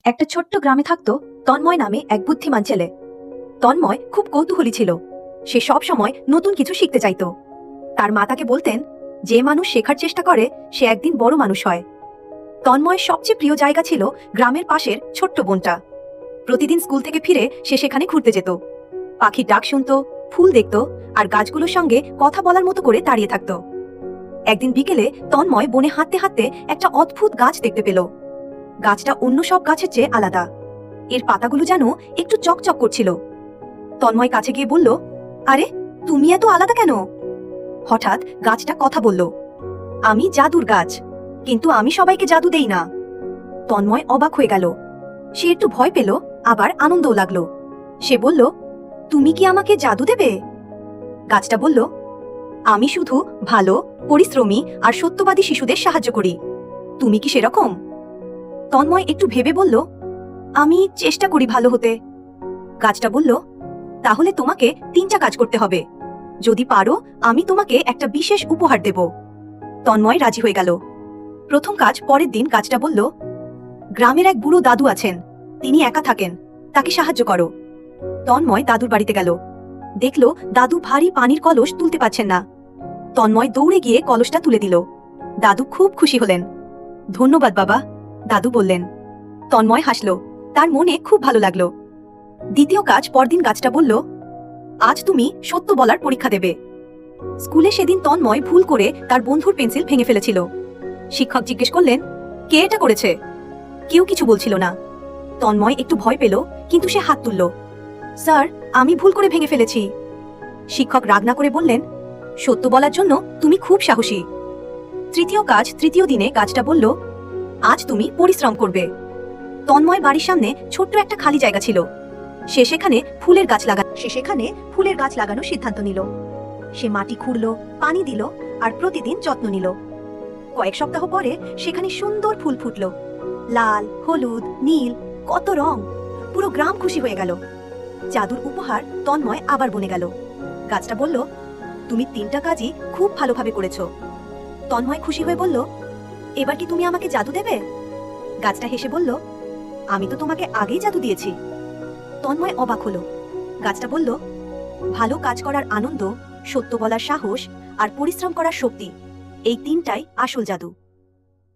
একটা ছোট্ট গ্রামে থাকতো তন্ময় নামে এক বুদ্ধিমান ছেলে। তন্ময় খুব কৌতূহলী ছিল। সে সব সময় নতুন কিছু শিখতে চাইতো। তার মা তাকে বলতেন, যে মানুষ শেখার চেষ্টা করে সে একদিন বড় মানুষ হয়। তন্ময়ের সবচেয়ে প্রিয় জায়গা ছিল গ্রামের পাশের ছোট্ট বনটা। প্রতিদিন স্কুল থেকে ফিরে সে সেখানে ঘুরতে যেত। পাখির ডাক শুনতো, ফুল দেখতো, আর গাছগুলোর সঙ্গে কথা বলার মতো করে দাঁড়িয়ে থাকতো। একদিন বিকেলে তন্ময় বনে হাঁটতে হাঁটতে একটা অদ্ভুত গাছ দেখতে পেল। গাছটা অন্য সব গাছের চেয়ে আলাদা। এর পাতাগুলো যেন একটু চকচক করছিল। তন্ময় কাছে গিয়ে বলল, আরে, তুমি এত আলাদা কেন? হঠাৎ গাছটা কথা বলল, আমি জাদুর গাছ, কিন্তু আমি সবাইকে জাদু দেই না। তন্ময় অবাক হয়ে গেল। সে একটু ভয় পেল, আবার আনন্দও লাগলো। সে বলল, তুমি কি আমাকে জাদু দেবে? গাছটা বলল, আমি শুধু ভালো, পরিশ্রমী আর সত্যবাদী শিশুদের সাহায্য করি। তুমি কি সেরকম? তন্ময় একটু ভেবে বলল, আমি চেষ্টা করি ভালো হতে। গাছটা বলল, তাহলে তোমাকে 3টা কাজ করতে হবে। যদি পারো আমি তোমাকে একটা বিশেষ উপহার দেব। তন্ময় রাজি হয়ে গেল। প্রথম কাজ পরের দিন গাছটা বলল, গ্রামের এক বুড়ো দাদু আছেন, তিনি একা থাকেন, তাকে সাহায্য করো। তন্ময় দাদুর বাড়িতে গেল। দেখল দাদু ভারী পানির কলস তুলতে পারছেন না। তন্ময় দৌড়ে গিয়ে কলসটা তুলে দিল। দাদু খুব খুশি হলেন। ধন্যবাদ বাবা, দাদু বললেন। তন্ময় হাসল, তার মনে খুব ভালো লাগলো। দ্বিতীয় কাজ পরদিন গাছটা বলল, আজ তুমি সত্য বলার পরীক্ষা দেবে। স্কুলে সেদিন তন্ময় ভুল করে তার বন্ধুর পেন্সিল ভেঙে ফেলেছিল। শিক্ষক জিজ্ঞেস করলেন, কে এটা করেছে? কেউ কিছু বলছিল না। তন্ময় একটু ভয় পেল, কিন্তু সে হাত তুলল। স্যার, আমি ভুল করে ভেঙে ফেলেছি। শিক্ষক রাগ না করে বললেন, সত্য বলার জন্য তুমি খুব সাহসী। তৃতীয় কাজ তৃতীয় দিনে গাছটা বলল, আজ তুমি পরিশ্রম করবে। তন্ময় বাড়ির সামনে ছোট্ট একটা খালি জায়গা ছিল। সে সেখানে ফুলের গাছ লাগানোর সিদ্ধান্ত নিল। সে মাটি খুঁড়ল, পানি দিল, আর প্রতিদিন যত্ন নিল। কয়েক সপ্তাহ পরে সেখানে সুন্দর ফুল ফুটল। লাল, হলুদ, নীল, কত রং! পুরো গ্রাম খুশি হয়ে গেল। জাদুর উপহার তন্ময় আবার বনে গেল। গাছটা বলল, তুমি 3টা কাজই খুব ভালোভাবে করেছো। তন্ময় খুশি হয়ে বলল, এবার কি তুমি আমাকে জাদু দেবে? গাছটা হেসে বলল, আমি তো তোমাকে আগেই জাদু দিয়েছি। তন্ময় অবাক হলো। গাছটা বলল, ভালো কাজ করার আনন্দ, সত্য বলার সাহস, আর পরিশ্রম করার শক্তি, এই 3টাই আসল জাদু।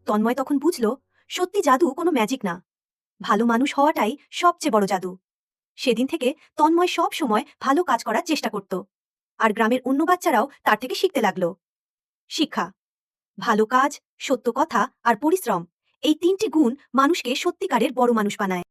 তন্ময় তখন বুঝল, সত্যি জাদু কোনো ম্যাজিক না, ভালো মানুষ হওয়াটাই সবচেয়ে বড় জাদু। সেদিন থেকে তন্ময় সব সময় ভালো কাজ করার চেষ্টা করত, আর গ্রামের অন্য বাচ্চারাও তার থেকে শিখতে লাগলো। শিক্ষা: ভালো কাজ, সত্য কথা আর পরিশ্রম, এই 3টি গুণ মানুষকে সত্যিকারের বড় মানুষ বানায়।